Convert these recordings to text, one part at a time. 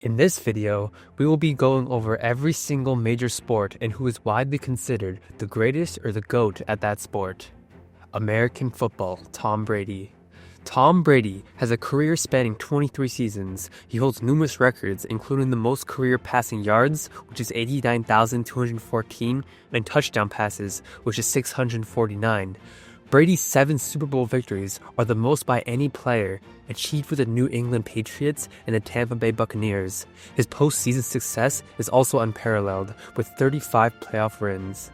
In this video, we will be going over every single major sport and who is widely considered the greatest or the GOAT at that sport. American football, Tom Brady. Tom Brady has a career spanning 23 seasons. He holds numerous records, including the most career passing yards, which is 89,214, and touchdown passes, which is 649. Brady's 7 Super Bowl victories are the most by any player, achieved with the New England Patriots and the Tampa Bay Buccaneers. His postseason success is also unparalleled, with 35 playoff wins.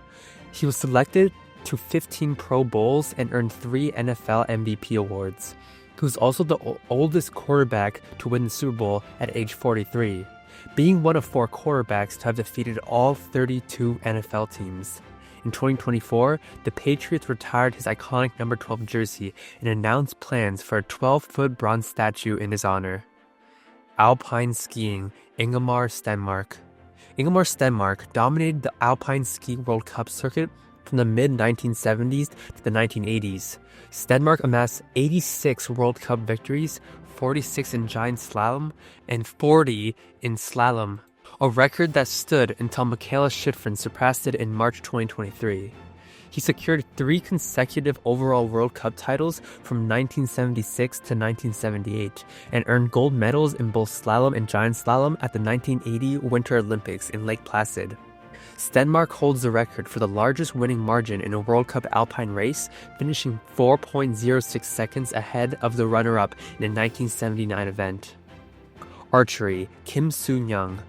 He was selected to 15 Pro Bowls and earned 3 NFL MVP awards. He was also the oldest quarterback to win the Super Bowl at age 43, being one of 4 quarterbacks to have defeated all 32 NFL teams. In 2024, the Patriots retired his iconic number 12 jersey and announced plans for a 12-foot bronze statue in his honor. Alpine skiing, Ingemar Stenmark. Ingemar Stenmark dominated the Alpine Ski World Cup circuit from the mid-1970s to the 1980s. Stenmark amassed 86 World Cup victories, 46 in giant slalom, and 40 in slalom, a record that stood until Mikaela Shiffrin surpassed it in March 2023. He secured 3 consecutive overall World Cup titles from 1976 to 1978 and earned gold medals in both slalom and giant slalom at the 1980 Winter Olympics in Lake Placid. Stenmark holds the record for the largest winning margin in a World Cup alpine race, finishing 4.06 seconds ahead of the runner-up in a 1979 event. Archery, Kim Soo-young.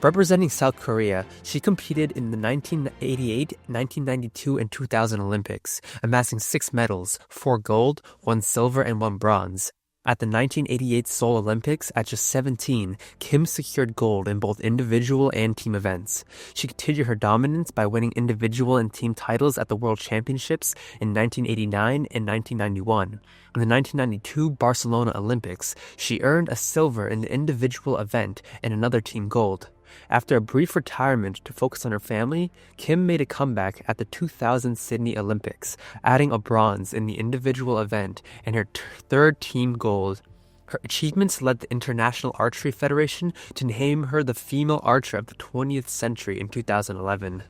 Representing South Korea, she competed in the 1988, 1992, and 2000 Olympics, amassing 6 medals, 4 gold, 1 silver, and 1 bronze. At the 1988 Seoul Olympics, at just 17, Kim secured gold in both individual and team events. She continued her dominance by winning individual and team titles at the World Championships in 1989 and 1991. In the 1992 Barcelona Olympics, she earned a silver in the individual event and another team gold. After a brief retirement to focus on her family, Kim made a comeback at the 2000 Sydney Olympics, adding a bronze in the individual event and her third team gold. Her achievements led the International Archery Federation to name her the female archer of the 20th century in 2011.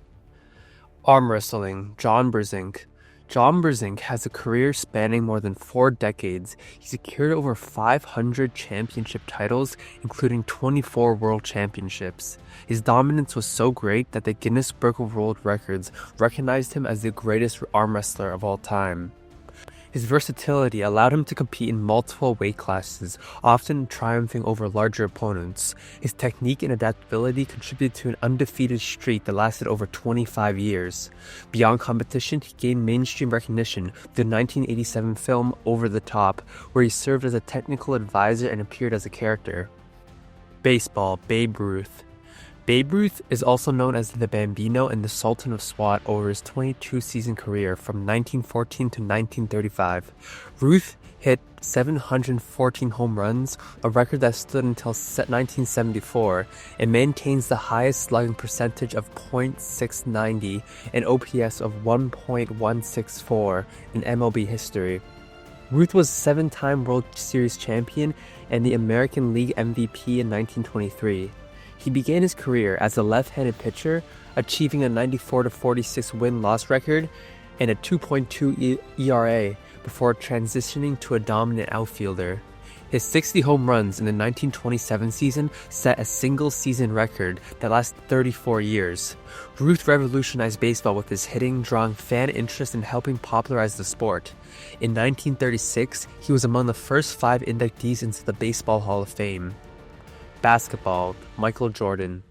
Arm wrestling, John Brzenk. John Brzenk has a career spanning more than 4 decades. He secured over 500 championship titles, including 24 world championships. His dominance was so great that the Guinness Book of World Records recognized him as the greatest arm wrestler of all time. His versatility allowed him to compete in multiple weight classes, often triumphing over larger opponents. His technique and adaptability contributed to an undefeated streak that lasted over 25 years. Beyond competition, he gained mainstream recognition with the 1987 film Over the Top, where he served as a technical advisor and appeared as a character. Baseball, Babe Ruth. Babe Ruth is also known as the Bambino and the Sultan of SWAT over his 22-season career from 1914 to 1935. Ruth hit 714 home runs, a record that stood until 1974, and maintains the highest slugging percentage of .690 and OPS of 1.164 in MLB history. Ruth was 7-time World Series champion and the American League MVP in 1923. He began his career as a left-handed pitcher, achieving a 94-46 win-loss record and a 2.2 ERA before transitioning to a dominant outfielder. His 60 home runs in the 1927 season set a single-season record that lasted 34 years. Ruth revolutionized baseball with his hitting, drawing fan interest and helping popularize the sport. In 1936, he was among the first 5 inductees into the Baseball Hall of Fame. Basketball, Michael Jordan.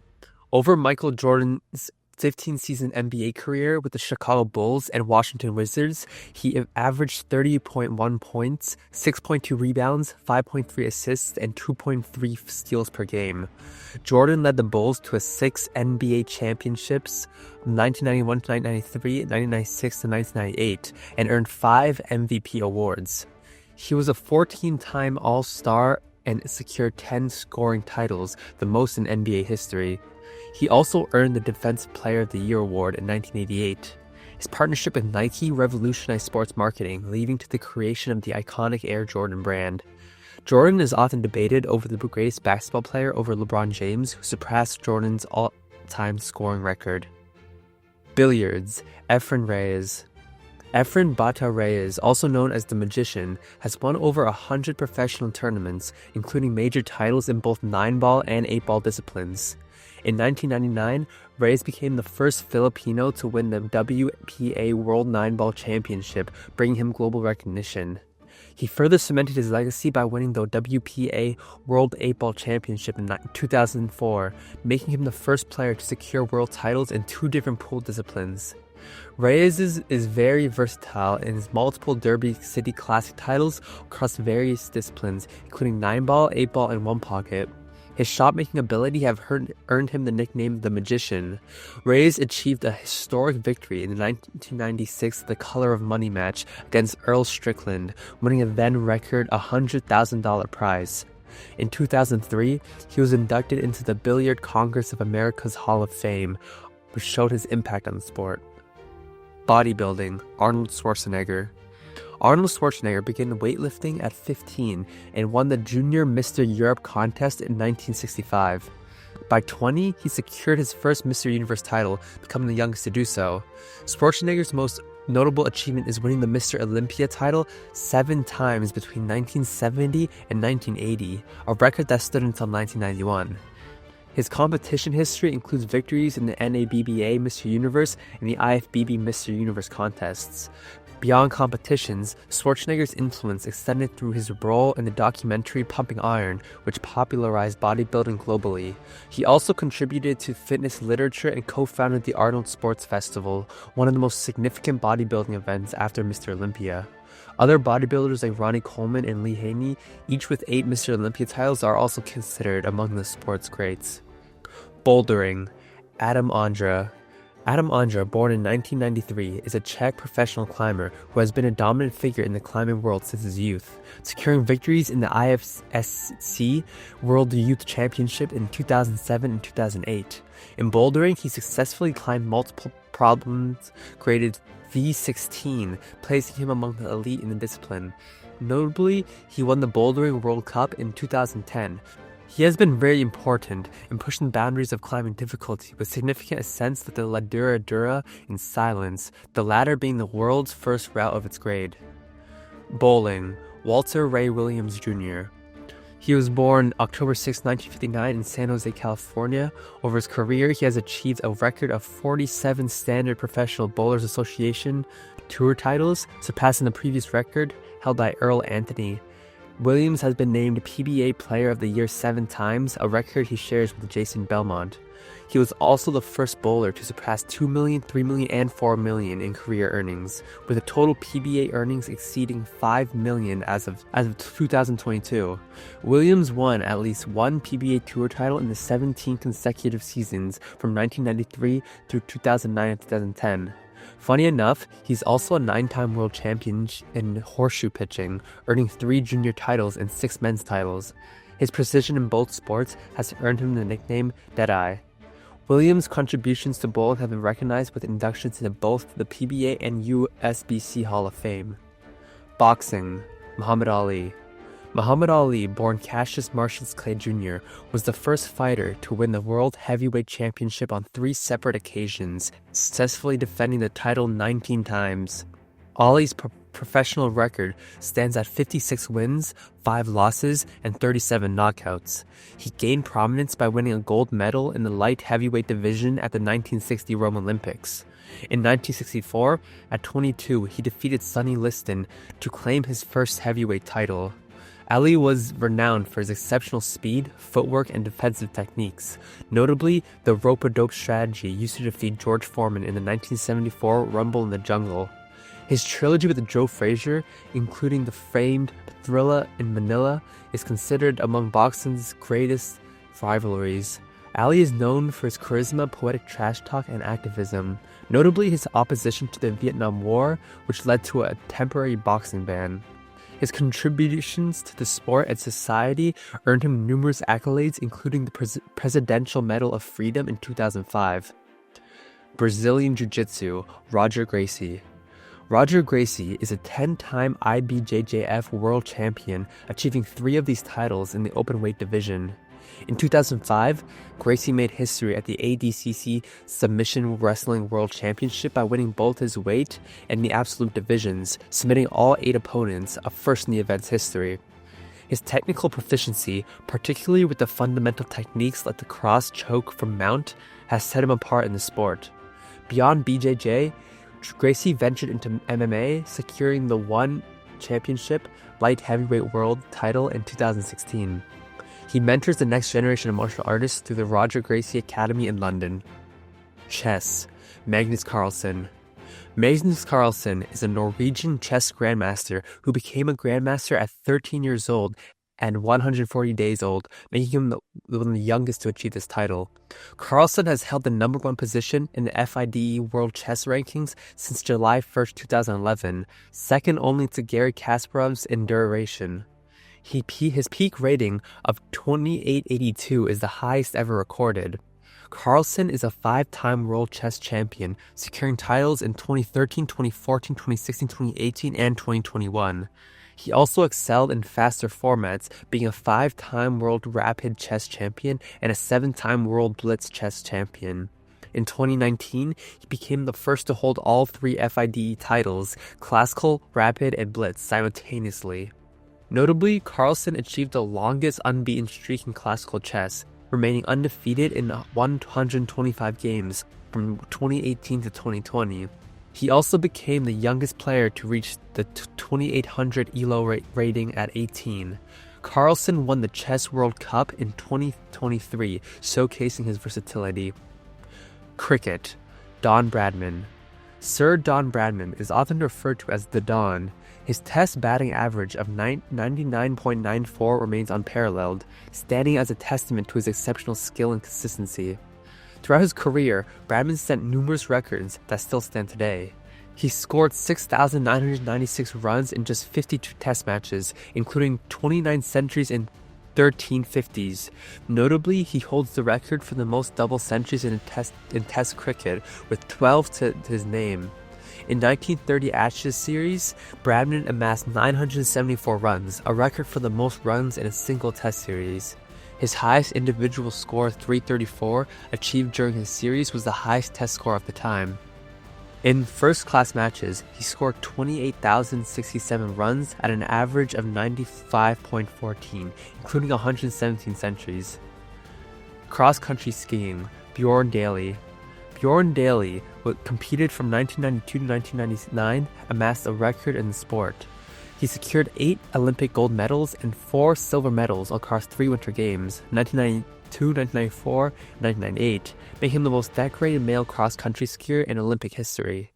Over Michael Jordan's 15-season NBA career with the Chicago Bulls and Washington Wizards, he averaged 30.1 points, 6.2 rebounds, 5.3 assists, and 2.3 steals per game. Jordan led the Bulls to 6 NBA championships, 1991 to 1993, 1996 to 1998, and earned 5 MVP awards. He was a 14-time All-Star and secured 10 scoring titles, the most in NBA history. He also earned the Defensive Player of the Year award in 1988. His partnership with Nike revolutionized sports marketing, leading to the creation of the iconic Air Jordan brand. Jordan is often debated over the greatest basketball player over LeBron James, who surpassed Jordan's all-time scoring record. Billiards, Efren Reyes. Efren Bata Reyes, also known as the Magician, has won over 100 professional tournaments, including major titles in both 9-ball and 8-ball disciplines. In 1999, Reyes became the first Filipino to win the WPA World 9-Ball Championship, bringing him global recognition. He further cemented his legacy by winning the WPA World 8-Ball Championship in 2004, making him the first player to secure world titles in 2 different pool disciplines. Reyes is very versatile in his multiple Derby City Classic titles across various disciplines, including 9-ball, 8-ball, and 1-pocket. His shot-making ability have earned him the nickname The Magician. Reyes achieved a historic victory in the 1996 The Color of Money match against Earl Strickland, winning a then-record $100,000 prize. In 2003, he was inducted into the Billiard Congress of America's Hall of Fame, which showed his impact on the sport. Bodybuilding, Arnold Schwarzenegger. Arnold Schwarzenegger began weightlifting at 15 and won the Junior Mr. Europe contest in 1965. By 20, he secured his first Mr. Universe title, becoming the youngest to do so. Schwarzenegger's most notable achievement is winning the Mr. Olympia title 7 times between 1970 and 1980, a record that stood until 1991. His competition history includes victories in the NABBA Mr. Universe and the IFBB Mr. Universe contests. Beyond competitions, Schwarzenegger's influence extended through his role in the documentary Pumping Iron, which popularized bodybuilding globally. He also contributed to fitness literature and co-founded the Arnold Sports Festival, one of the most significant bodybuilding events after Mr. Olympia. Other bodybuilders like Ronnie Coleman and Lee Haney, each with 8 Mr. Olympia titles, are also considered among the sport's greats. Bouldering, Adam Ondra. Adam Ondra, born in 1993, is a Czech professional climber who has been a dominant figure in the climbing world since his youth, securing victories in the IFSC World Youth Championship in 2007 and 2008. In bouldering, he successfully climbed multiple problems-graded V16, placing him among the elite in the discipline. Notably, he won the Bouldering World Cup in 2010. He has been very important in pushing the boundaries of climbing difficulty, with significant ascents like the La Dura Dura in silence, the latter being the world's first route of its grade. Bowling, Walter Ray Williams Jr. He was born October 6, 1959 in San Jose, California. Over his career, he has achieved a record of 47 Standard Professional Bowlers Association Tour titles, surpassing the previous record held by Earl Anthony. Williams has been named PBA Player of the Year 7 times, a record he shares with Jason Belmont. He was also the first bowler to surpass $2 million, $3 million, and $4 million in career earnings, with a total PBA earnings exceeding $5 million as of 2022. Williams won at least one PBA Tour title in the 17 consecutive seasons from 1993 through 2009 and 2010. Funny enough, he's also a 9-time world champion in horseshoe pitching, earning 3 junior titles and 6 men's titles. His precision in both sports has earned him the nickname Deadeye. Williams' contributions to bowling have been recognized with inductions into both the PBA and USBC Hall of Fame. Boxing, Muhammad Ali. Muhammad Ali, born Cassius Marcius Clay Jr., was the first fighter to win the World Heavyweight Championship on 3 separate occasions, successfully defending the title 19 times. Ali's professional record stands at 56 wins, 5 losses, and 37 knockouts. He gained prominence by winning a gold medal in the light heavyweight division at the 1960 Rome Olympics. In 1964, at 22, he defeated Sonny Liston to claim his first heavyweight title. Ali was renowned for his exceptional speed, footwork, and defensive techniques, notably the rope-a-dope strategy used to defeat George Foreman in the 1974 Rumble in the Jungle. His trilogy with Joe Frazier, including the famed Thrilla in Manila, is considered among boxing's greatest rivalries. Ali is known for his charisma, poetic trash talk, and activism, notably his opposition to the Vietnam War, which led to a temporary boxing ban. His contributions to the sport and society earned him numerous accolades, including the Presidential Medal of Freedom in 2005. Brazilian Jiu-Jitsu, Roger Gracie. Roger Gracie is a 10-time IBJJF world champion, achieving 3 of these titles in the openweight division. In 2005, Gracie made history at the ADCC Submission Wrestling World Championship by winning both his weight and the absolute divisions, submitting all 8 opponents, a first in the event's history. His technical proficiency, particularly with the fundamental techniques like the cross choke from mount, has set him apart in the sport. Beyond BJJ, Gracie ventured into MMA, securing the ONE Championship light heavyweight world title in 2016. He mentors the next generation of martial artists through the Roger Gracie Academy in London. Chess. Magnus Carlsen. Magnus Carlsen is a Norwegian chess grandmaster who became a grandmaster at 13 years old and 140 days old, making him one of the youngest to achieve this title. Carlsen has held the number 1 position in the FIDE World Chess Rankings since July 1st, 2011, second only to Garry Kasparov's in duration. His peak rating of 2882 is the highest ever recorded. Carlsen is a 5-time world chess champion, securing titles in 2013, 2014, 2016, 2018, and 2021. He also excelled in faster formats, being a 5-time world rapid chess champion and a 7-time world blitz chess champion. In 2019, he became the first to hold all 3 FIDE titles, classical, rapid, and blitz, simultaneously. Notably, Carlsen achieved the longest unbeaten streak in classical chess, remaining undefeated in 125 games from 2018 to 2020. He also became the youngest player to reach the 2800 ELO rating at 18. Carlsen won the Chess World Cup in 2023, showcasing his versatility. Cricket. Don Bradman. Sir Don Bradman is often referred to as the Don. His Test batting average of 99.94 remains unparalleled, standing as a testament to his exceptional skill and consistency. Throughout his career, Bradman set numerous records that still stand today. He scored 6,996 runs in just 52 Test matches, including 29 centuries and 13 50s. Notably, he holds the record for the most double centuries in Test cricket, with 12 to his name. In 1930 Ashes series, Bradman amassed 974 runs, a record for the most runs in a single Test series. His highest individual score, 334, achieved during his series was the highest Test score of the time. In first-class matches, he scored 28,067 runs at an average of 95.14, including 117 centuries. Cross-country skiing. Bjorn Daly. Bjorn Daly, who competed from 1992 to 1999, amassed a record in the sport. He secured 8 Olympic gold medals and 4 silver medals across 3 Winter Games, 1992, 1994, and 1998, making him the most decorated male cross-country skier in Olympic history.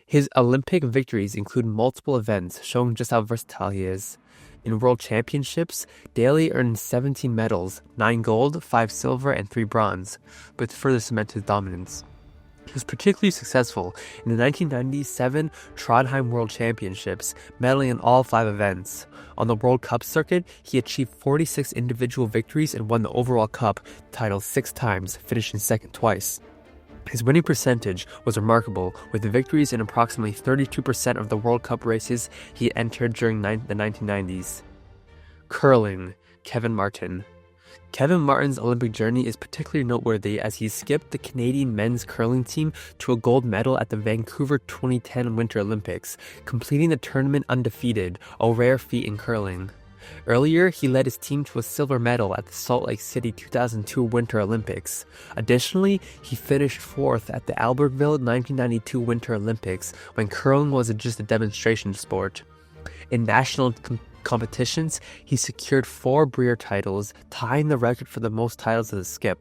His Olympic victories include multiple events, showing just how versatile he is. In World Championships, Daly earned 17 medals, 9 gold, 5 silver, and 3 bronze, but further cement his dominance. He was particularly successful in the 1997 Trondheim World Championships, medaling in all 5 events. On the World Cup circuit, he achieved 46 individual victories and won the overall cup title 6 times, finishing second twice. His winning percentage was remarkable, with victories in approximately 32% of the World Cup races he entered during the 1990s. Curling. Kevin Martin. Kevin Martin's Olympic journey is particularly noteworthy as he skipped the Canadian men's curling team to a gold medal at the Vancouver 2010 Winter Olympics, completing the tournament undefeated, a rare feat in curling. Earlier, he led his team to a silver medal at the Salt Lake City 2002 Winter Olympics. Additionally, he finished 4th at the Albertville 1992 Winter Olympics, when curling was just a demonstration sport. In national competitions, he secured 4 Brier titles, tying the record for the most titles as a skip.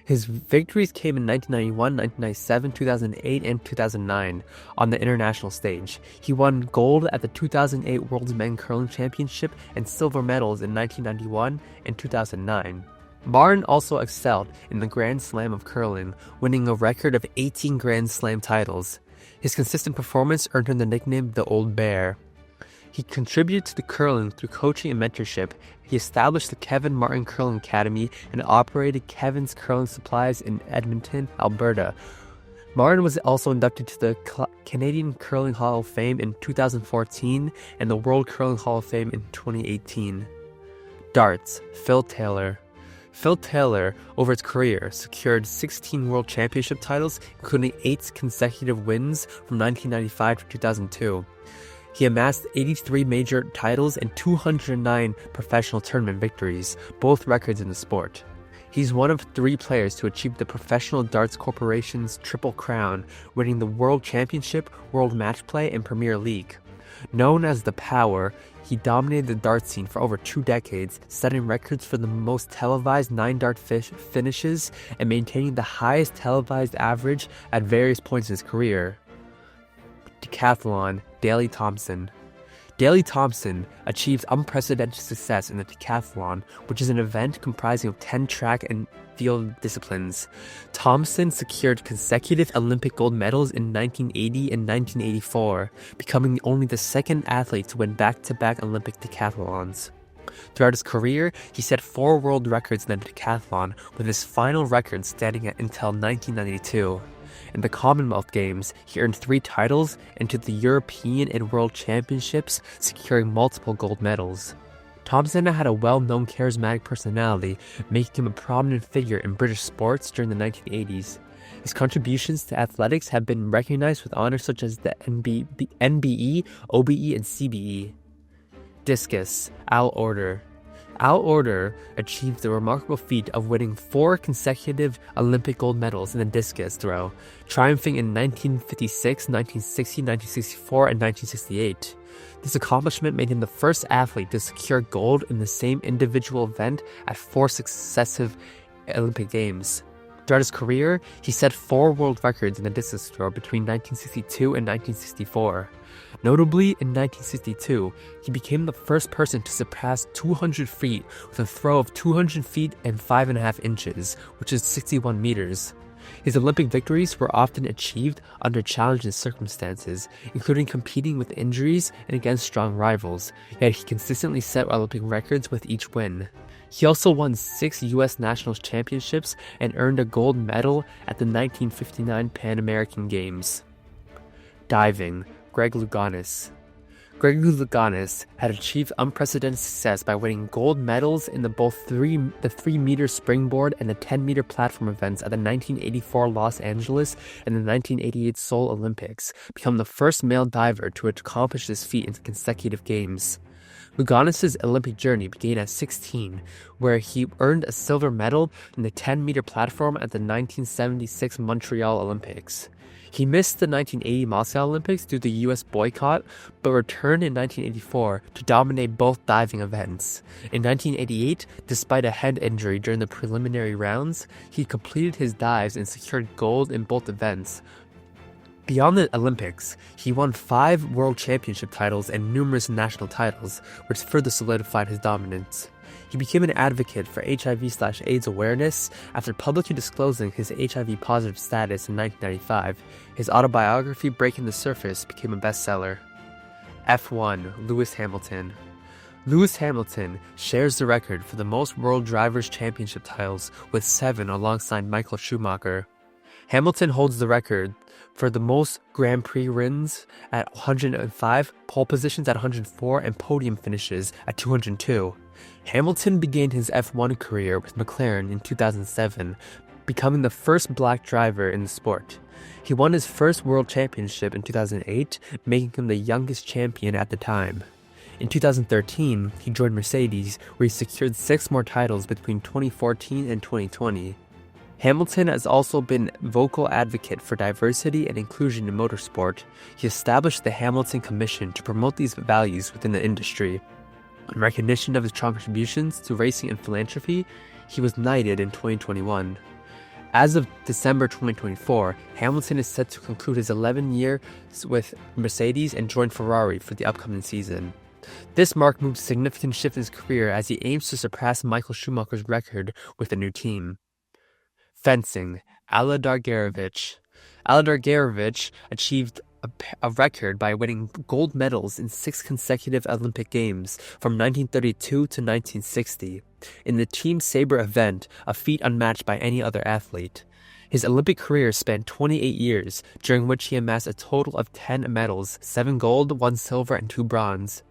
His victories came in 1991, 1997, 2008, and 2009 on the international stage. He won gold at the 2008 World Men's Curling Championship and silver medals in 1991 and 2009. Martin also excelled in the Grand Slam of curling, winning a record of 18 Grand Slam titles. His consistent performance earned him the nickname the Old Bear. He contributed to the curling through coaching and mentorship. He established the Kevin Martin Curling Academy and operated Kevin's Curling Supplies in Edmonton, Alberta, Martin was also inducted to the Canadian Curling Hall of Fame in 2014 and the World Curling Hall of Fame in 2018. Darts, Phil Taylor. Phil Taylor, over his career, secured 16 World Championship titles, including 8 consecutive wins from 1995 to 2002. He amassed 83 major titles and 209 professional tournament victories, both records in the sport. He's one of 3 players to achieve the Professional Darts Corporation's Triple Crown, winning the World Championship, World Match Play, and Premier League. Known as the Power, he dominated the dart scene for over 2 decades, setting records for the most televised 9-dart finishes and maintaining the highest televised average at various points in his career. Decathlon, Daley Thompson. Daley Thompson achieved unprecedented success in the decathlon, which is an event comprising of 10 track and field disciplines. Thompson secured consecutive Olympic gold medals in 1980 and 1984, becoming only the second athlete to win back-to-back Olympic decathlons. Throughout his career, he set 4 world records in the decathlon, with his final record standing at until 1992. In the Commonwealth Games, he earned 3 titles and to the European and World Championships, securing multiple gold medals. Thompson had a well-known charismatic personality, making him a prominent figure in British sports during the 1980s. His contributions to athletics have been recognized with honors such as the NBE, OBE, and CBE. Discus, Al Order. Al Order achieved the remarkable feat of winning 4 consecutive Olympic gold medals in the discus throw, triumphing in 1956, 1960, 1964, and 1968. This accomplishment made him the first athlete to secure gold in the same individual event at 4 successive Olympic Games. Throughout his career, he set 4 world records in the discus throw between 1962 and 1964. Notably, in 1962, he became the first person to surpass 200 feet with a throw of 200 feet and 5.5 inches, which is 61 meters. His Olympic victories were often achieved under challenging circumstances, including competing with injuries and against strong rivals, yet he consistently set Olympic records with each win. He also won 6 U.S. National Championships and earned a gold medal at the 1959 Pan American Games. Diving, Greg Louganis. Greg Louganis had achieved unprecedented success by winning gold medals in the 3-meter springboard and the 10-meter platform events at the 1984 Los Angeles and the 1988 Seoul Olympics, becoming the first male diver to accomplish this feat in consecutive games. Louganis' Olympic journey began at 16, where he earned a silver medal in the 10-meter platform at the 1976 Montreal Olympics. He missed the 1980 Moscow Olympics due to the U.S. boycott, but returned in 1984 to dominate both diving events. In 1988, despite a head injury during the preliminary rounds, he completed his dives and secured gold in both events. Beyond the Olympics, he won 5 World Championship titles and numerous national titles, which further solidified his dominance. He became an advocate for HIV/AIDS awareness after publicly disclosing his HIV-positive status in 1995. His autobiography, Breaking the Surface, became a bestseller. F1, Lewis Hamilton. Lewis Hamilton shares the record for the most World Drivers' Championship titles with 7 alongside Michael Schumacher. Hamilton holds the record for the most Grand Prix wins at 105, pole positions at 104, and podium finishes at 202. Hamilton began his F1 career with McLaren in 2007, becoming the first black driver in the sport. He won his first world championship in 2008, making him the youngest champion at the time. In 2013, he joined Mercedes, where he secured 6 more titles between 2014 and 2020. Hamilton has also been a vocal advocate for diversity and inclusion in motorsport. He established the Hamilton Commission to promote these values within the industry. In recognition of his contributions to racing and philanthropy, he was knighted in 2021. As of December 2024, Hamilton is set to conclude his 11 years with Mercedes and join Ferrari for the upcoming season. This mark moves a significant shift in his career as he aims to surpass Michael Schumacher's record with a new team. Fencing, Alla Dargarevic. Alla Dargarevic achieved a record by winning gold medals in 6 consecutive Olympic Games from 1932 to 1960 in the Team Sabre event, a feat unmatched by any other athlete. His Olympic career spanned 28 years, during which he amassed a total of 10 medals, 7 gold, 1 silver, and 2 bronze.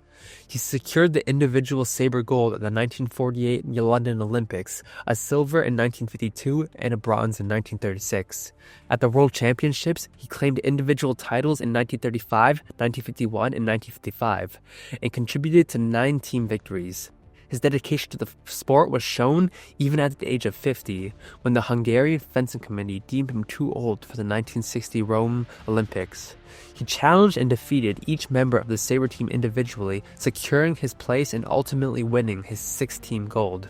He secured the individual saber gold at the 1948 London Olympics, a silver in 1952, and a bronze in 1936. At the World Championships, he claimed individual titles in 1935, 1951, and 1955, and contributed to 9 team victories. His dedication to the sport was shown even at the age of 50, when the Hungarian Fencing Committee deemed him too old for the 1960 Rome Olympics. He challenged and defeated each member of the saber team individually, securing his place and ultimately winning his 6th team gold.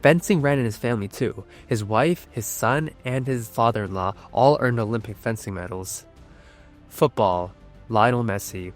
Fencing ran in his family too. His wife, his son, and his father-in-law all earned Olympic fencing medals. Football. Lionel Messi.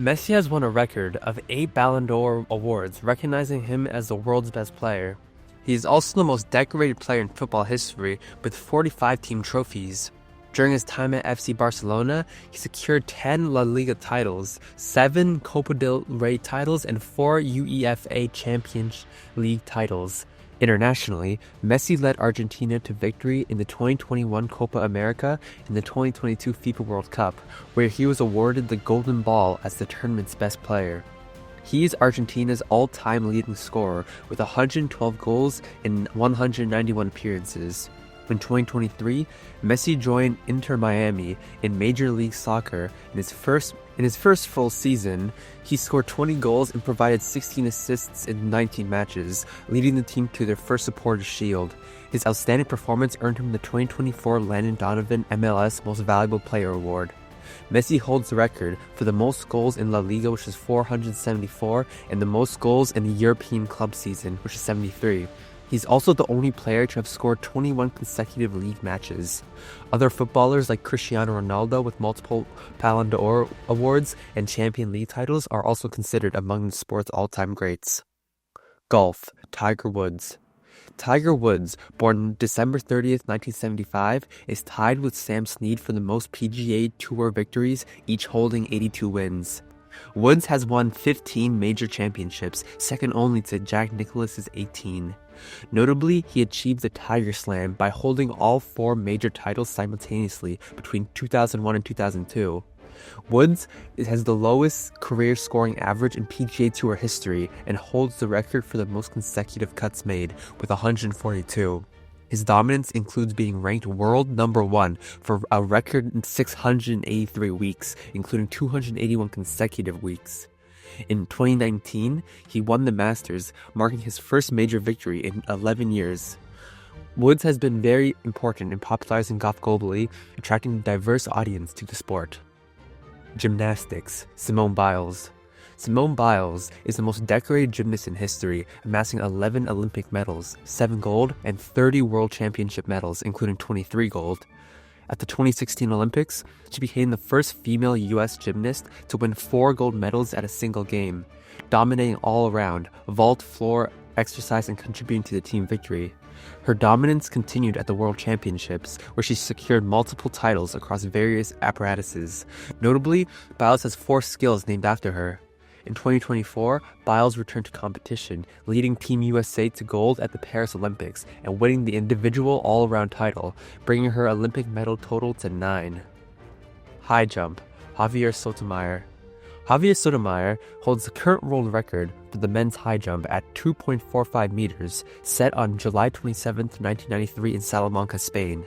Messi has won a record of 8 Ballon d'Or awards, recognizing him as the world's best player. He is also the most decorated player in football history, with 45 team trophies. During his time at FC Barcelona, he secured 10 La Liga titles, 7 Copa del Rey titles, and 4 UEFA Champions League titles. Internationally, Messi led Argentina to victory in the 2021 Copa America and the 2022 FIFA World Cup, where he was awarded the Golden Ball as the tournament's best player. He is Argentina's all-time leading scorer with 112 goals in 191 appearances. In 2023, Messi joined Inter Miami in Major League Soccer. In his first full season, he scored 20 goals and provided 16 assists in 19 matches, leading the team to their first Supporters' Shield. His outstanding performance earned him the 2024 Landon Donovan MLS Most Valuable Player Award. Messi holds the record for the most goals in La Liga, which is 474, and the most goals in the European club season, which is 73. He's also the only player to have scored 21 consecutive league matches. Other footballers like Cristiano Ronaldo with multiple Ballon d'Or awards and Champions League titles are also considered among the sport's all-time greats. Golf. Tiger Woods. Tiger Woods, born December 30th, 1975, is tied with Sam Snead for the most PGA Tour victories, each holding 82 wins. Woods has won 15 major championships, second only to Jack Nicklaus's 18. Notably, he achieved the Tiger Slam by holding all 4 major titles simultaneously between 2001 and 2002. Woods has the lowest career scoring average in PGA Tour history and holds the record for the most consecutive cuts made, with 142. His dominance includes being ranked world number 1 for a record 683 weeks, including 281 consecutive weeks. In 2019, he won the Masters, marking his first major victory in 11 years. Woods has been very important in popularizing golf globally, attracting a diverse audience to the sport. Gymnastics. Simone Biles. Simone Biles is the most decorated gymnast in history, amassing 11 Olympic medals, 7 gold, and 30 World Championship medals, including 23 gold. At the 2016 Olympics, she became the first female U.S. gymnast to win 4 gold medals at a single game, dominating all around, vault, floor, exercise, and contributing to the team victory. Her dominance continued at the World Championships, where she secured multiple titles across various apparatuses. Notably, Biles has 4 skills named after her. In 2024, Biles returned to competition, leading Team USA to gold at the Paris Olympics and winning the individual all-around title, bringing her Olympic medal total to 9. High jump. Javier Sotomayor. Javier Sotomayor holds the current world record for the men's high jump at 2.45 meters, set on July 27, 1993 in Salamanca, Spain.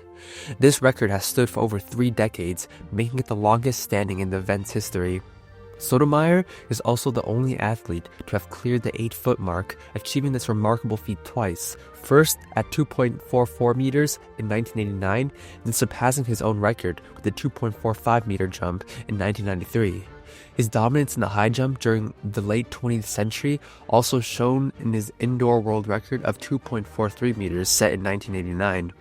This record has stood for over 3 decades, making it the longest standing in the event's history. Sotomayor is also the only athlete to have cleared the 8-foot mark, achieving this remarkable feat twice, first at 2.44 meters in 1989, then surpassing his own record with the 2.45 meter jump in 1993. His dominance in the high jump during the late 20th century also shown in his indoor world record of 2.43 meters set in 1989.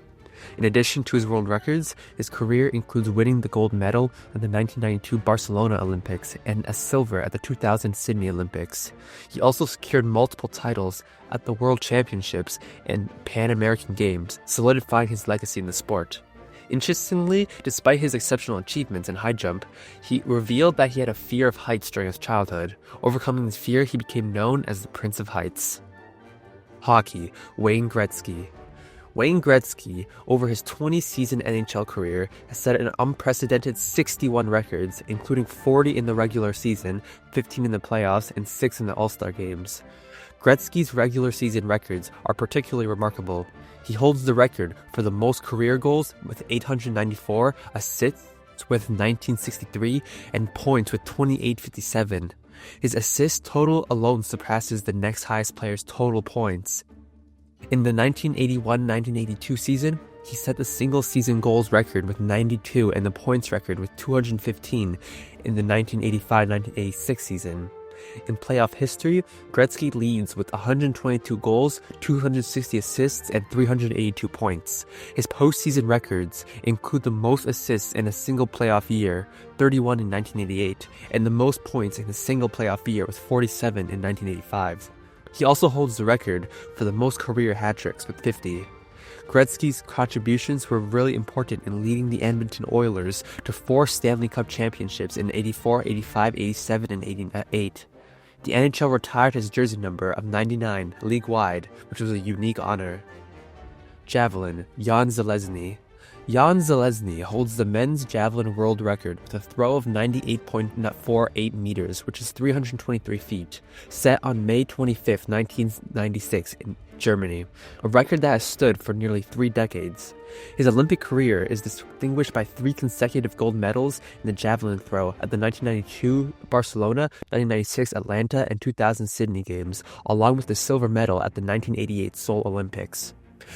In addition to his world records, his career includes winning the gold medal at the 1992 Barcelona Olympics and a silver at the 2000 Sydney Olympics. He also secured multiple titles at the World Championships and Pan American Games, solidifying his legacy in the sport. Interestingly, despite his exceptional achievements in high jump, he revealed that he had a fear of heights during his childhood. Overcoming this fear, he became known as the Prince of Heights. Hockey. Wayne Gretzky. Wayne Gretzky, over his 20-season NHL career, has set an unprecedented 61 records, including 40 in the regular season, 15 in the playoffs, and 6 in the All-Star games. Gretzky's regular season records are particularly remarkable. He holds the record for the most career goals with 894, assists with 1963, and points with 2857. His assist total alone surpasses the next highest player's total points. In the 1981-1982 season, he set the single-season goals record with 92 and the points record with 215 in the 1985-1986 season. In playoff history, Gretzky leads with 122 goals, 260 assists, and 382 points. His postseason records include the most assists in a single playoff year, 31 in 1988, and the most points in a single playoff year with 47 in 1985. He also holds the record for the most career hat tricks with 50. Gretzky's contributions were really important in leading the Edmonton Oilers to 4 Stanley Cup championships in 84, 85, 87, and 88. The NHL retired his jersey number of 99 league-wide, which was a unique honor. Javelin, Jan Zelezny. Jan Zelezny holds the men's javelin world record with a throw of 98.48 meters, which is 323 feet, set on May 25, 1996 in Germany, a record that has stood for nearly 3 decades. His Olympic career is distinguished by 3 consecutive gold medals in the javelin throw at the 1992 Barcelona, 1996 Atlanta, and 2000 Sydney Games, along with the silver medal at the 1988 Seoul Olympics.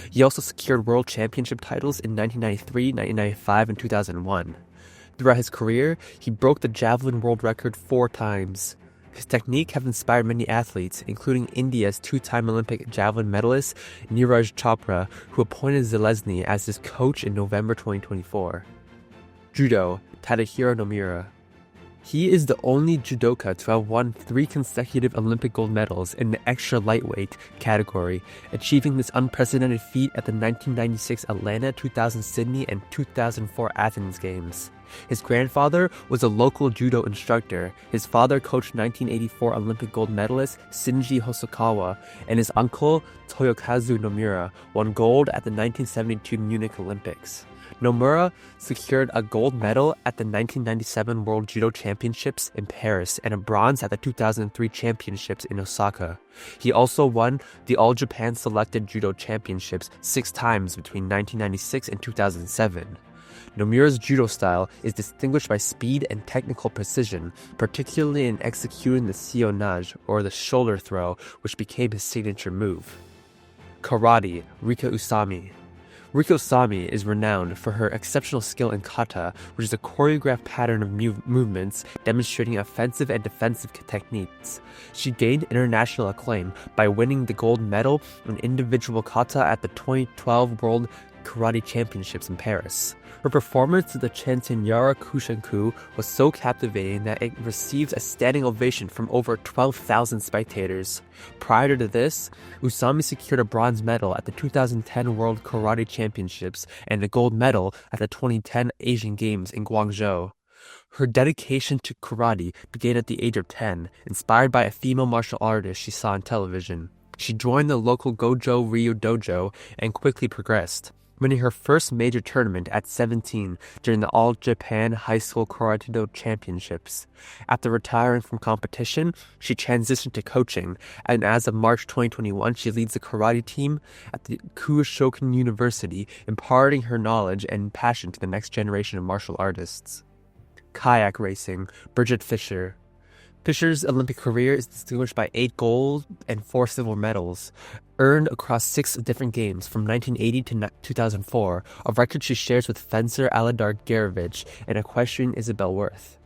He also secured world championship titles in 1993, 1995, and 2001. Throughout his career, he broke the javelin world record 4 times. His technique has inspired many athletes, including India's 2-time Olympic javelin medalist Neeraj Chopra, who appointed Zelezny as his coach in November 2024. Judo, Tadahiro Nomura. He is the only judoka to have won 3 consecutive Olympic gold medals in the extra lightweight category, achieving this unprecedented feat at the 1996 Atlanta, 2000 Sydney, and 2004 Athens Games. His grandfather was a local judo instructor. His father coached 1984 Olympic gold medalist Shinji Hosokawa, and his uncle, Toyokazu Nomura, won gold at the 1972 Munich Olympics. Nomura secured a gold medal at the 1997 World Judo Championships in Paris and a bronze at the 2003 Championships in Osaka. He also won the All-Japan Selected Judo Championships 6 times between 1996 and 2007. Nomura's judo style is distinguished by speed and technical precision, particularly in executing the seonage, or the shoulder throw, which became his signature move. Karate, Rika Usami. Rika Usami is renowned for her exceptional skill in kata, which is a choreographed pattern of movements demonstrating offensive and defensive techniques. She gained international acclaim by winning the gold medal in individual kata at the 2012 World Karate Championships in Paris. Her performance to the Chantinyara Kushanku was so captivating that it received a standing ovation from over 12,000 spectators. Prior to this, Usami secured a bronze medal at the 2010 World Karate Championships and a gold medal at the 2010 Asian Games in Guangzhou. Her dedication to karate began at the age of 10, inspired by a female martial artist she saw on television. She joined the local Gojo Ryu Dojo and quickly progressed, winning her first major tournament at 17 during the All-Japan High School Karate-Do Championships. After retiring from competition, she transitioned to coaching, and as of March 2021, she leads the karate team at the Kuoshokan University, imparting her knowledge and passion to the next generation of martial artists. Kayak racing, Bridget Fisher. Fisher's Olympic career is distinguished by 8 gold and 4 silver medals, earned across 6 different games from 1980 to 2004, a record she shares with fencer Aladar Gerevich and equestrian Isabel Worth.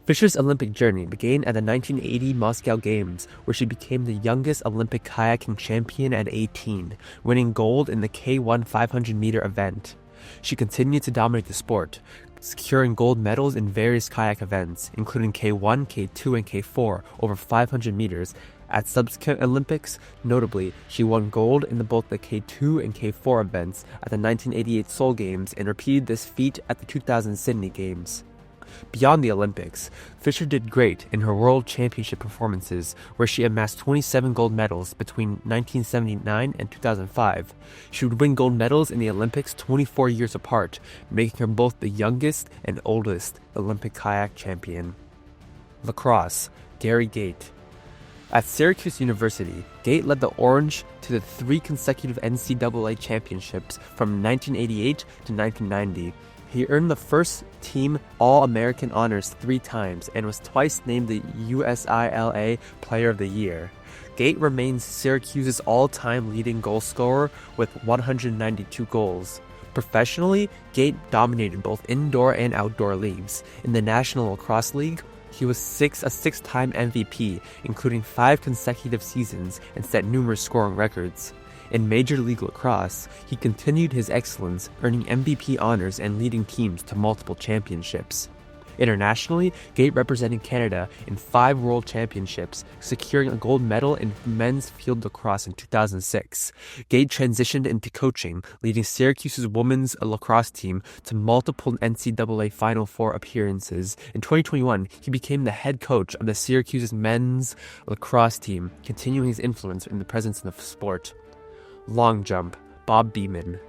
Fisher's Olympic journey began at the 1980 Moscow Games, where she became the youngest Olympic kayaking champion at 18, winning gold in the K1 500-meter event. She continued to dominate the sport, securing gold medals in various kayak events, including K1, K2, and K4 over 500 meters. At subsequent Olympics, notably, she won gold in both the K2 and K4 events at the 1988 Seoul Games and repeated this feat at the 2000 Sydney Games. Beyond the Olympics, Fisher did great in her World Championship performances, where she amassed 27 gold medals between 1979 and 2005. She would win gold medals in the Olympics 24 years apart, making her both the youngest and oldest Olympic kayak champion. Lacrosse, Gary Gait. At Syracuse University, Gait led the Orange to the 3 consecutive NCAA championships from 1988 to 1990. He earned the first team All-American honors 3 times and was twice named the USILA Player of the Year. Gait remains Syracuse's all-time leading goal scorer with 192 goals. Professionally, Gait dominated both indoor and outdoor leagues. In the National Lacrosse League, he was a 6-time MVP, including 5 consecutive seasons, and set numerous scoring records. In Major League Lacrosse, he continued his excellence, earning MVP honors and leading teams to multiple championships. Internationally, Gait represented Canada in 5 World Championships, securing a gold medal in men's field lacrosse in 2006. Gait transitioned into coaching, leading Syracuse's women's lacrosse team to multiple NCAA Final Four appearances. In 2021, he became the head coach of the Syracuse's men's lacrosse team, continuing his influence in the presence of the sport. Long jump, Bob Beamon.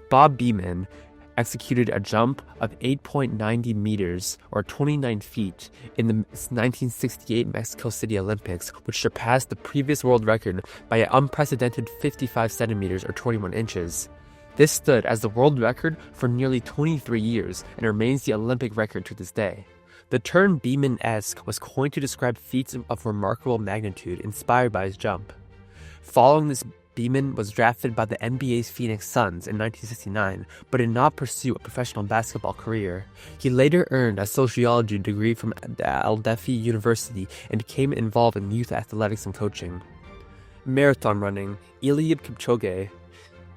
Bob Beamon executed a jump of 8.90 meters, or 29 feet, in the 1968 Mexico City Olympics, which surpassed the previous world record by an unprecedented 55 centimeters, or 21 inches. This stood as the world record for nearly 23 years and remains the Olympic record to this day. The term Beamon-esque was coined to describe feats of remarkable magnitude inspired by his jump. Following this, Beamon was drafted by the NBA's Phoenix Suns in 1969, but did not pursue a professional basketball career. He later earned a sociology degree from Adelphi University and became involved in youth athletics and coaching. Marathon running, Eliud Kipchoge.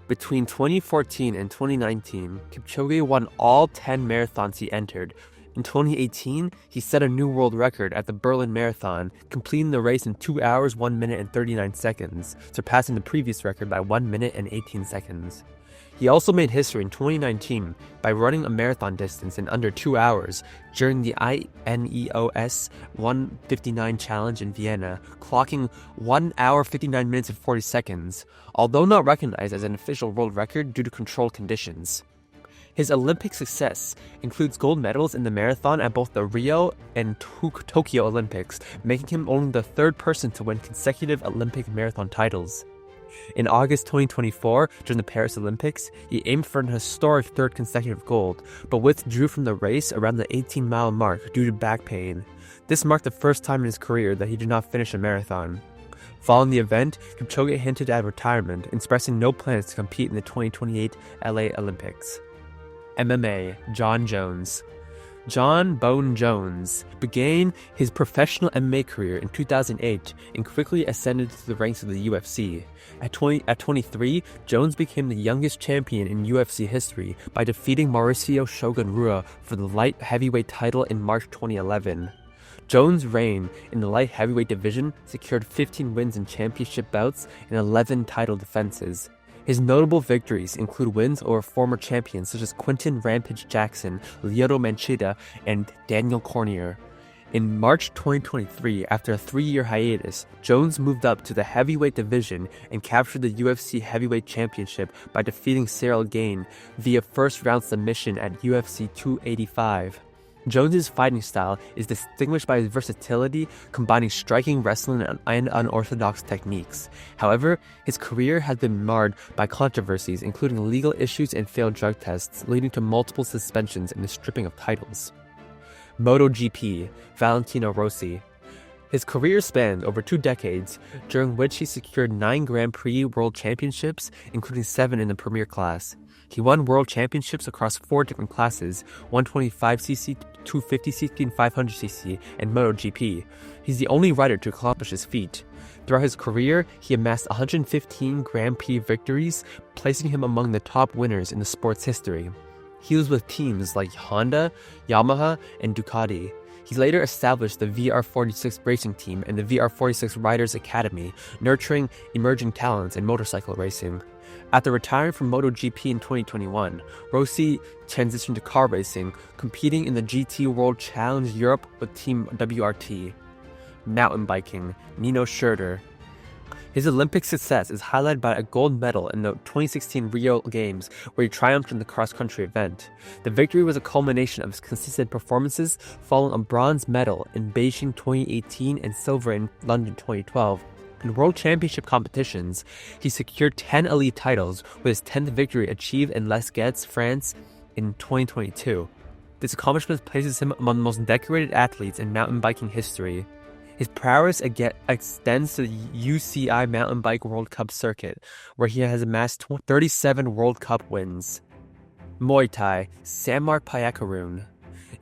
Between 2014 and 2019, Kipchoge won all 10 marathons he entered. In 2018, he set a new world record at the Berlin Marathon, completing the race in 2 hours, 1 minute, and 39 seconds, surpassing the previous record by 1 minute and 18 seconds. He also made history in 2019 by running a marathon distance in under 2 hours during the INEOS 159 Challenge in Vienna, clocking 1 hour, 59 minutes, and 40 seconds, although not recognized as an official world record due to controlled conditions. His Olympic success includes gold medals in the marathon at both the Rio and Tokyo Olympics, making him only the 3rd person to win consecutive Olympic marathon titles. In August 2024, during the Paris Olympics, he aimed for an historic 3rd consecutive gold, but withdrew from the race around the 18-mile mark due to back pain. This marked the first time in his career that he did not finish a marathon. Following the event, Kipchoge hinted at retirement, expressing no plans to compete in the 2028 LA Olympics. MMA, Jon Jones. Jon Bone Jones began his professional MMA career in 2008 and quickly ascended to the ranks of the UFC. At 23, Jones became the youngest champion in UFC history by defeating Mauricio Shogun Rua for the light heavyweight title in March 2011. Jones' reign in the light heavyweight division secured 15 wins in championship bouts and 11 title defenses. His notable victories include wins over former champions such as Quinton Rampage Jackson, Lyoto Machida, and Daniel Cormier. In March 2023, after a 3-year hiatus, Jones moved up to the heavyweight division and captured the UFC Heavyweight Championship by defeating Cyril Gane via first-round submission at UFC 285. Jones's fighting style is distinguished by his versatility, combining striking, wrestling, and unorthodox techniques. However, his career has been marred by controversies, including legal issues and failed drug tests, leading to multiple suspensions and the stripping of titles. MotoGP, Valentino Rossi. His career spanned over 2 decades, during which he secured 9 Grand Prix World Championships, including 7 in the Premier class. He won world championships across 4 different classes, 125cc, 250cc, and 500cc, and MotoGP. He's the only rider to accomplish this feat. Throughout his career, he amassed 115 Grand Prix victories, placing him among the top winners in the sport's history. He was with teams like Honda, Yamaha, and Ducati. He later established the VR46 racing team and the VR46 Riders Academy, nurturing emerging talents in motorcycle racing. After retiring from MotoGP in 2021, Rossi transitioned to car racing, competing in the GT World Challenge Europe with Team WRT. Mountain biking, Nino Schurter. His Olympic success is highlighted by a gold medal in the 2016 Rio Games, where he triumphed in the cross-country event. The victory was a culmination of his consistent performances, following a bronze medal in Beijing 2018 and silver in London 2012. In World Championship competitions, he secured 10 elite titles, with his 10th victory achieved in Les Gets, France in 2022. This accomplishment places him among the most decorated athletes in mountain biking history. His prowess extends to the UCI Mountain Bike World Cup circuit, where he has amassed 37 World Cup wins. Muay Thai, Samart Payakaroon.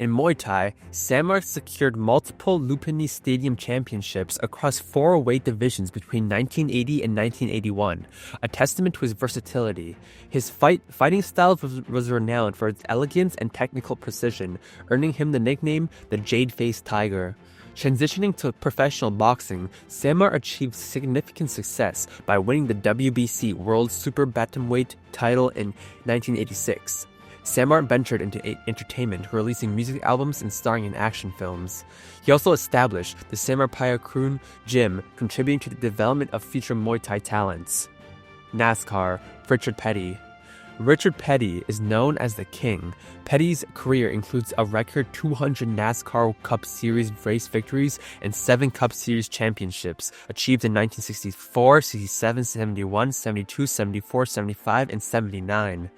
In Muay Thai, Samart secured multiple Lumpini Stadium championships across 4 weight divisions between 1980 and 1981, a testament to his versatility. His fighting style was renowned for its elegance and technical precision, earning him the nickname the Jade-Faced Tiger. Transitioning to professional boxing, Samart achieved significant success by winning the WBC World Super Bantamweight title in 1986. Samart ventured into entertainment, releasing music albums and starring in action films. He also established the Samart Payakaroon Gym, contributing to the development of future Muay Thai talents. NASCAR, Richard Petty. Richard Petty is known as the King. Petty's career includes a record 200 NASCAR Cup Series race victories and 7 Cup Series championships, achieved in 1964, 67, 71, 72, 74, 75, and 79.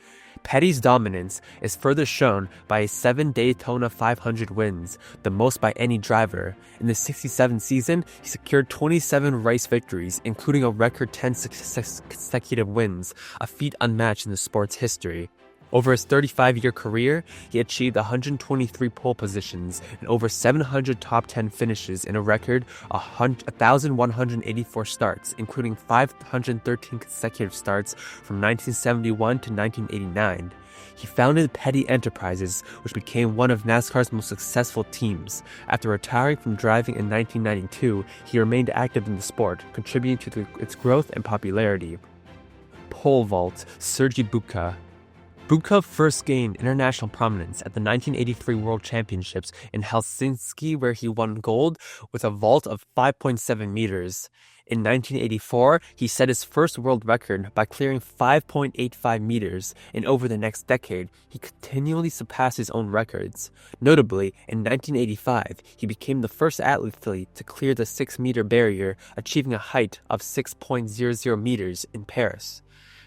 Petty's dominance is further shown by his 7 Daytona 500 wins, the most by any driver. In the 67 season, he secured 27 race victories, including a record 10 consecutive wins, a feat unmatched in the sport's history. Over his 35-year career, he achieved 123 pole positions and over 700 top 10 finishes in a record 1,184 starts, including 513 consecutive starts from 1971 to 1989. He founded Petty Enterprises, which became one of NASCAR's most successful teams. After retiring from driving in 1992, he remained active in the sport, contributing to its growth and popularity. Pole vault, Sergei Bubka. Bubka first gained international prominence at the 1983 World Championships in Helsinki, where he won gold with a vault of 5.7 meters. In 1984, he set his first world record by clearing 5.85 meters, and over the next decade, he continually surpassed his own records. Notably, in 1985, he became the first athlete to clear the 6-meter barrier, achieving a height of 6.00 meters in Paris.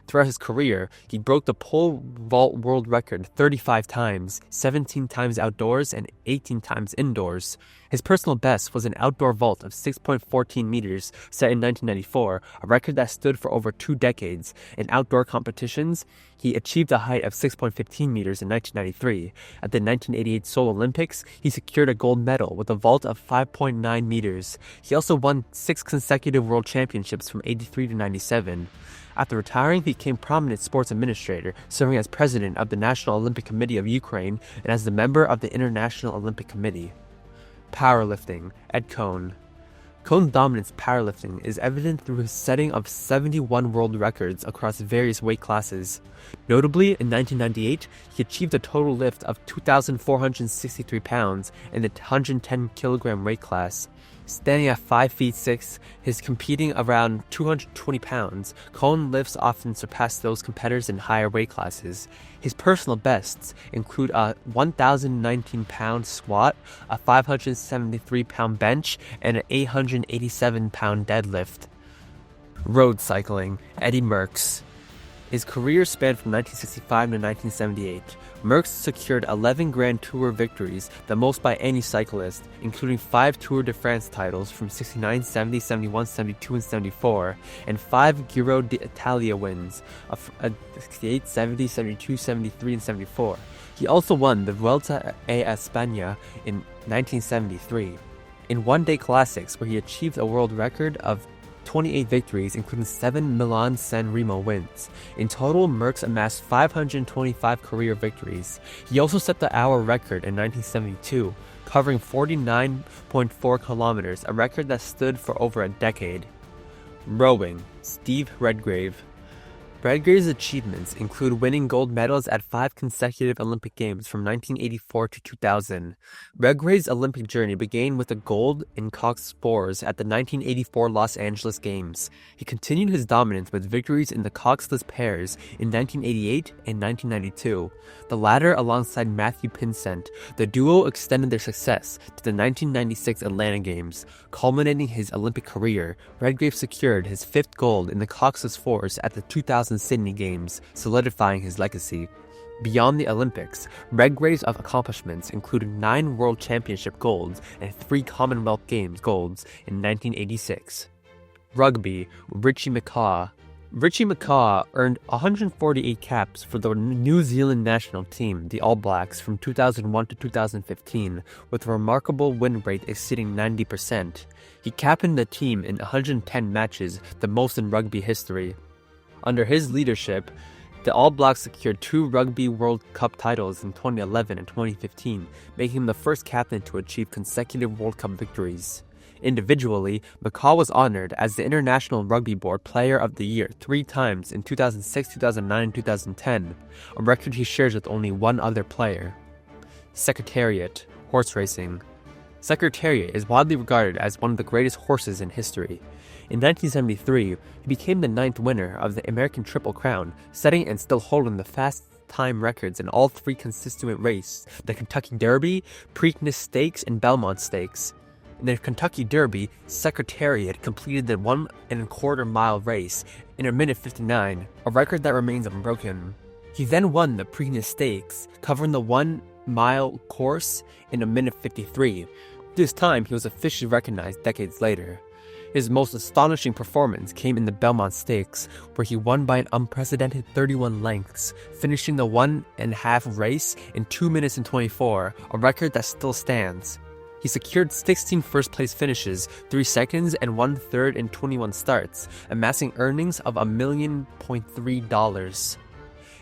Throughout his career, he broke the pole vault world record 35 times, 17 times outdoors and 18 times indoors. His personal best was an outdoor vault of 6.14 meters set in 1994, a record that stood for over 2 decades. In outdoor competitions, he achieved a height of 6.15 meters in 1993. At the 1988 Seoul Olympics, he secured a gold medal with a vault of 5.9 meters. He also won 6 consecutive world championships from 83 to 97. After retiring, he became prominent sports administrator, serving as president of the National Olympic Committee of Ukraine and as the member of the International Olympic Committee. Powerlifting, Ed Coan. Coan's dominance in powerlifting is evident through his setting of 71 world records across various weight classes. Notably, in 1998, he achieved a total lift of 2,463 pounds in the 110 kilogram weight class. Standing at 5 feet 6, his competing around 220 pounds, Coan lifts often surpass those competitors in higher weight classes. His personal bests include a 1,019-pound squat, a 573-pound bench, and an 887-pound deadlift. Road cycling, Eddie Merckx. His career spanned from 1965 to 1978. Merckx secured 11 Grand Tour victories, the most by any cyclist, including 5 Tour de France titles from 69, 70, 71, 72, and 74, and 5 Giro d'Italia wins of 68, 70, 72, 73, and 74. He also won the Vuelta a España in 1973. In one-day classics, where he achieved a world record of 28 victories, including 7 Milan-San Remo wins. In total, Merckx amassed 525 career victories. He also set the hour record in 1972, covering 49.4 kilometers, a record that stood for over a decade. Rowing, Steve Redgrave. Redgrave's achievements include winning gold medals at 5 consecutive Olympic Games from 1984 to 2000. Redgrave's Olympic journey began with a gold in cock spores at the 1984 Los Angeles Games. He continued his dominance with victories in the coxless pairs in 1988 and 1992. The latter alongside Matthew Pinsent, the duo extended their success to the 1996 Atlanta Games. Culminating his Olympic career, Redgrave secured his 5th gold in the coxless fours at the 2000 Sydney Games, solidifying his legacy. Beyond the Olympics, Redgrave's accomplishments included 9 World Championship golds and 3 Commonwealth Games golds in 1986. Rugby, Richie McCaw. Richie McCaw earned 148 caps for the New Zealand national team, the All Blacks, from 2001 to 2015, with a remarkable win rate exceeding 90%. He captained the team in 110 matches, the most in rugby history. Under his leadership, the All Blacks secured 2 Rugby World Cup titles in 2011 and 2015, making him the first captain to achieve consecutive World Cup victories. Individually, McCaw was honored as the International Rugby Board Player of the Year 3 times in 2006, 2009, and 2010, a record he shares with only one other player. Secretariat, horse racing. Secretariat is widely regarded as one of the greatest horses in history. In 1973, he became the 9th winner of the American Triple Crown, setting and still holding the fast time records in all 3 consistent races, the Kentucky Derby, Preakness Stakes, and Belmont Stakes. In the Kentucky Derby, Secretariat completed the 1 1/4 mile race in a minute 59, a record that remains unbroken. He then won the Preakness Stakes, covering the 1 mile course in a minute 53. This time, he was officially recognized decades later. His most astonishing performance came in the Belmont Stakes, where he won by an unprecedented 31 lengths, finishing the 1 1/2 race in 2 minutes and 24, a record that still stands. He secured 16 first-place finishes, 3 seconds, and 1/3 in 21 starts, amassing earnings of $1.3 million.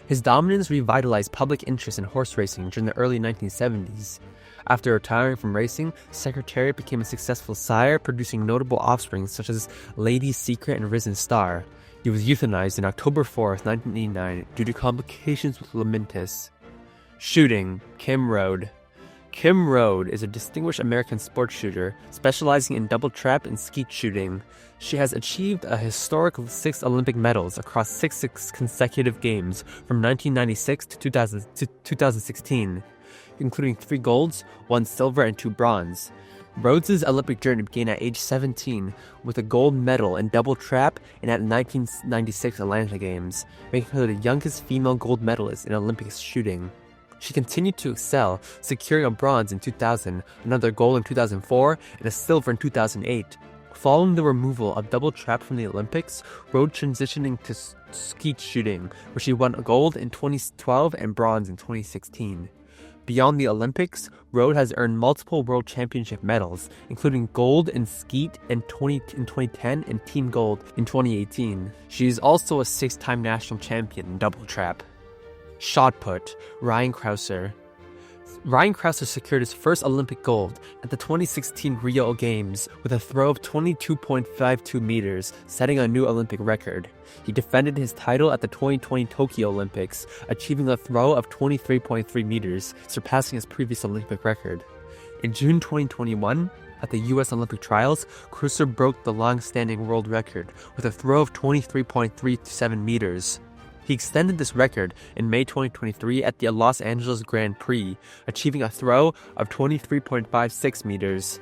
His dominance revitalized public interest in horse racing during the early 1970s. After retiring from racing, Secretariat became a successful sire, producing notable offspring such as Lady Secret and Risen Star. He was euthanized on October 4, 1989, due to complications with laminitis. Shooting, Kim Rhode. Kim Rhode is a distinguished American sports shooter, specializing in double trap and skeet shooting. She has achieved a historic 6 Olympic medals across 6 consecutive games from 1996 to 2016, including 3 golds, 1 silver, and 2 bronze. Rhodes' Olympic journey began at age 17 with a gold medal in double trap and at the 1996 Atlanta Games, making her the youngest female gold medalist in Olympic shooting. She continued to excel, securing a bronze in 2000, another gold in 2004, and a silver in 2008. Following the removal of double trap from the Olympics, Rhodes transitioning to skeet shooting, where she won a gold in 2012 and bronze in 2016. Beyond the Olympics, Rhodes has earned multiple World Championship medals, including gold in skeet in 2010 and team gold in 2018. She is also a 6-time national champion in double trap. Shot put, Ryan Crouser. Ryan Crouser secured his first Olympic gold at the 2016 Rio Games with a throw of 22.52 meters, setting a new Olympic record. He defended his title at the 2020 Tokyo Olympics, achieving a throw of 23.3 meters, surpassing his previous Olympic record. In June 2021, at the U.S. Olympic Trials, Crouser broke the long-standing world record with a throw of 23.37 meters. He extended this record in May 2023 at the Los Angeles Grand Prix, achieving a throw of 23.56 meters.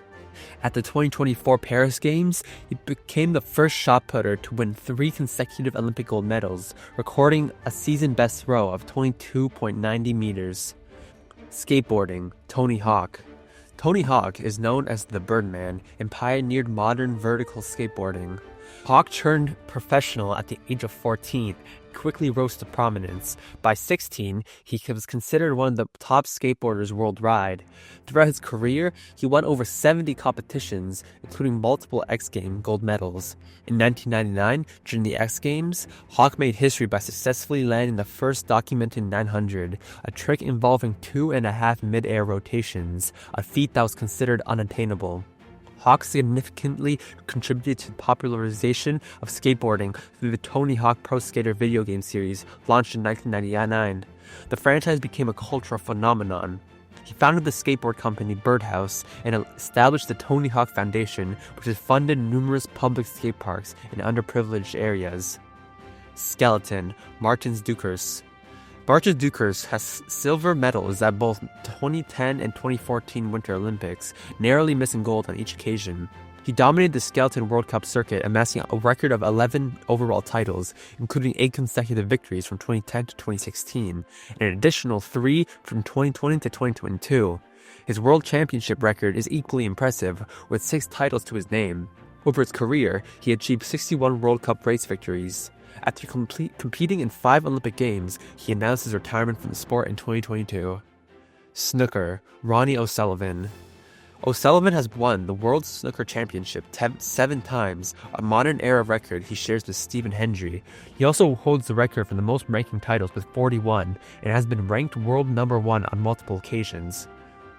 At the 2024 Paris Games, he became the first shot putter to win 3 consecutive Olympic gold medals, recording a season best throw of 22.90 meters. Skateboarding, Tony Hawk. Tony Hawk is known as the Birdman and pioneered modern vertical skateboarding. Hawk turned professional at the age of 14, quickly rose to prominence. By 16, he was considered one of the top skateboarders worldwide. Throughout his career, he won over 70 competitions, including multiple X Games gold medals. In 1999, during the X Games, Hawk made history by successfully landing the first documented 900, a trick involving 2.5 mid-air rotations, a feat that was considered unattainable. Hawk significantly contributed to the popularization of skateboarding through the Tony Hawk Pro Skater video game series launched in 1999. The franchise became a cultural phenomenon. He founded the skateboard company Birdhouse and established the Tony Hawk Foundation, which has funded numerous public skate parks in underprivileged areas. Skeleton, Martins Dukers. Martins Dukers has silver medals at both 2010 and 2014 Winter Olympics, narrowly missing gold on each occasion. He dominated the Skeleton World Cup circuit, amassing a record of 11 overall titles, including 8 consecutive victories from 2010 to 2016, and an additional 3 from 2020 to 2022. His World Championship record is equally impressive, with 6 titles to his name. Over his career, he achieved 61 World Cup race victories. After competing in 5 Olympic Games, he announced his retirement from the sport in 2022. Snooker, Ronnie O'Sullivan. O'Sullivan has won the World Snooker Championship 7 times, a modern-era record he shares with Stephen Hendry. He also holds the record for the most ranking titles with 41, and has been ranked world number 1 on multiple occasions.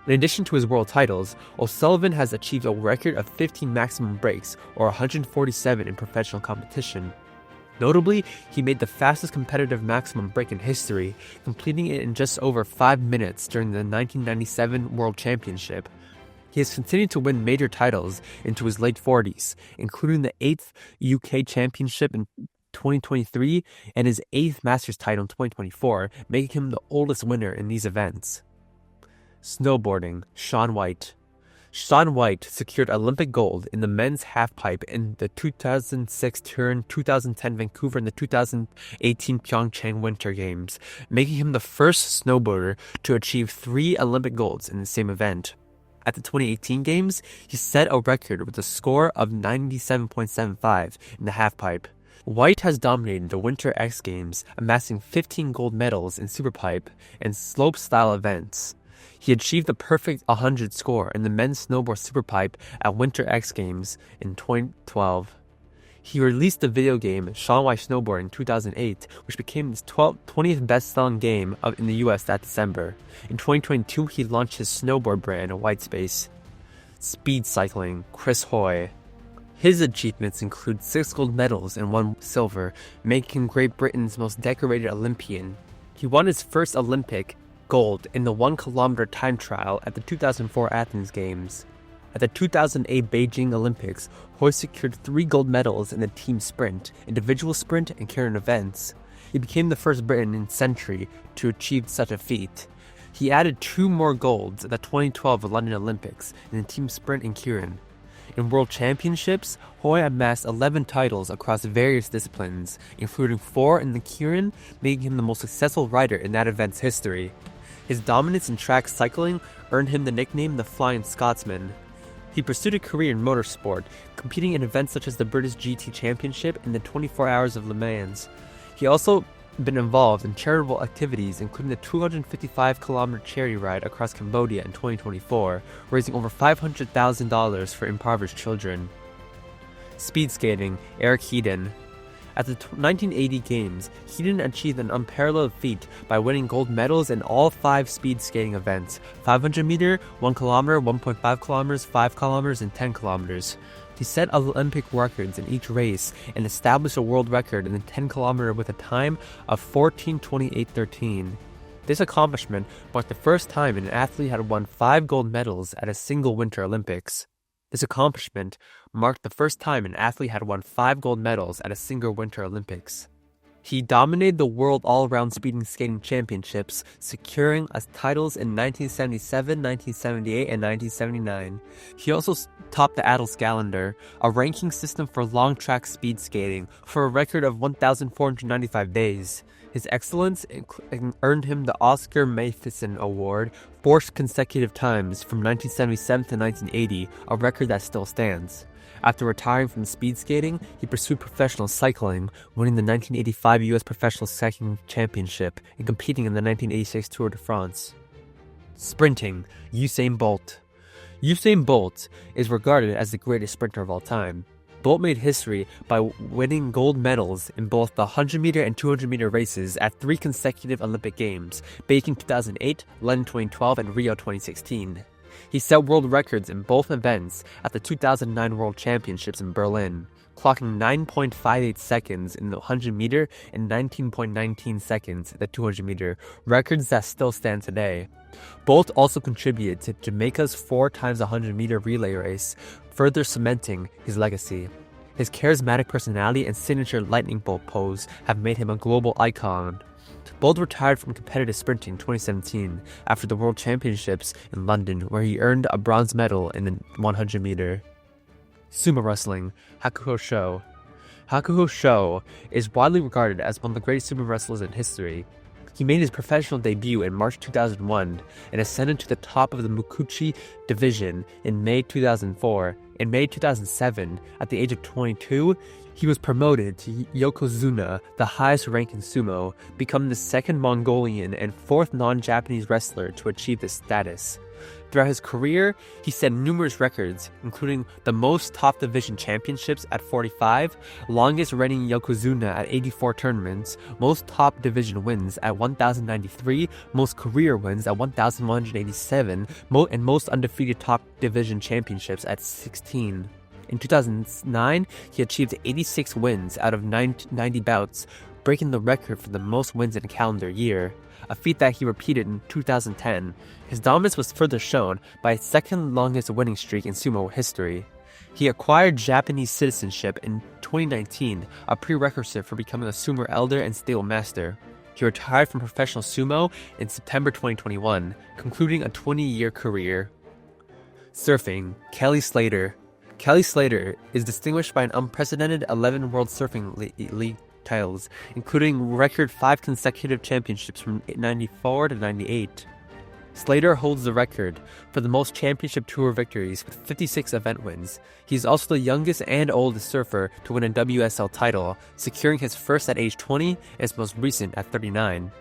In addition to his world titles, O'Sullivan has achieved a record of 15 maximum breaks, or 147 in professional competition. Notably, he made the fastest competitive maximum break in history, completing it in just over 5 minutes during the 1997 World Championship. He has continued to win major titles into his late 40s, including the 8th UK Championship in 2023 and his 8th Masters title in 2024, making him the oldest winner in these events. Snowboarding, Shaun White. Shaun White secured Olympic gold in the men's halfpipe in the 2006 Turin, 2010 Vancouver, and the 2018 Pyeongchang Winter Games, making him the first snowboarder to achieve 3 Olympic golds in the same event. At the 2018 Games, he set a record with a score of 97.75 in the halfpipe. White has dominated the Winter X Games, amassing 15 gold medals in superpipe and slopestyle events. He achieved the perfect 100 score in the men's snowboard superpipe at Winter X Games in 2012. He released the video game Shaun White Snowboard in 2008, which became his 20th best-selling game in the US that December. In 2022, he launched his snowboard brand, Whitespace. Speed cycling, Chris Hoy. His achievements include 6 gold medals and 1 silver, making him Great Britain's most decorated Olympian. He won his first Olympic gold in the 1-kilometer time trial at the 2004 Athens Games. At the 2008 Beijing Olympics, Hoy secured 3 gold medals in the team sprint, individual sprint, and keirin events. He became the first Briton in century to achieve such a feat. He added 2 more golds at the 2012 London Olympics in the team sprint and keirin. In World Championships, Hoy amassed 11 titles across various disciplines, including 4 in the keirin, making him the most successful rider in that event's history. His dominance in track cycling earned him the nickname the Flying Scotsman. He pursued a career in motorsport, competing in events such as the British GT Championship and the 24 Hours of Le Mans. He also been involved in charitable activities, including the 255-kilometer charity ride across Cambodia in 2024, raising over $500,000 for impoverished children. Speed skating, Eric Heiden. At the 1980 Games, Heiden achieved an unparalleled feat by winning gold medals in all 5 speed skating events: 500 meter, 1 kilometer, 1.5 kilometers, 5 kilometers, and 10 kilometers. He set Olympic records in each race and established a world record in the 10 kilometer with a time of 14:28:13. This accomplishment marked the first time an athlete had won 5 gold medals at a single Winter Olympics. This accomplishment marked the first time an athlete had won 5 gold medals at a single Winter Olympics. He dominated the World All-Around Speed Skating Championships, securing titles in 1977, 1978, and 1979. He also topped the Adelskalender, a ranking system for long-track speed skating, for a record of 1,495 days. His excellence earned him the Oscar Matheson Award 4 consecutive times from 1977 to 1980, a record that still stands. After retiring from speed skating, he pursued professional cycling, winning the 1985 U.S. Professional Cycling Championship and competing in the 1986 Tour de France. Sprinting, Usain Bolt. Usain Bolt is regarded as the greatest sprinter of all time. Bolt made history by winning gold medals in both the 100-meter and 200-meter races at 3 consecutive Olympic Games, Beijing 2008, London 2012, and Rio 2016. He set world records in both events at the 2009 World Championships in Berlin, clocking 9.58 seconds in the 100-meter and 19.19 seconds in the 200-meter, records that still stand today. Both also contributed to Jamaica's 4x100-meter relay race, further cementing his legacy. His charismatic personality and signature lightning bolt pose have made him a global icon. Bolt retired from competitive sprinting in 2017 after the World Championships in London, where he earned a bronze medal in the 100-meter. Sumo wrestling, Hakuho Sho. Hakuho Sho is widely regarded as one of the greatest sumo wrestlers in history. He made his professional debut in March 2001 and ascended to the top of the Mukuchi division in May 2004. In May 2007, at the age of 22, he was promoted to Yokozuna, the highest rank in sumo, becoming the second Mongolian and fourth non-Japanese wrestler to achieve this status. Throughout his career, he set numerous records, including the most top division championships at 45, longest reigning Yokozuna at 84 tournaments, most top division wins at 1,093, most career wins at 1,187, and most undefeated top division championships at 16. In 2009, he achieved 86 wins out of 90 bouts, breaking the record for the most wins in a calendar year, a feat that he repeated in 2010. His dominance was further shown by his second longest winning streak in sumo history. He acquired Japanese citizenship in 2019, a prerequisite for becoming a sumo elder and stable master. He retired from professional sumo in September 2021, concluding a 20-year career. Surfing, Kelly Slater. Kelly Slater is distinguished by an unprecedented 11 World Surfing League titles, including record 5 consecutive championships from 94 to 98. Slater holds the record for the most championship tour victories with 56 event wins. He is also the youngest and oldest surfer to win a WSL title, securing his first at age 20 and his most recent at 39.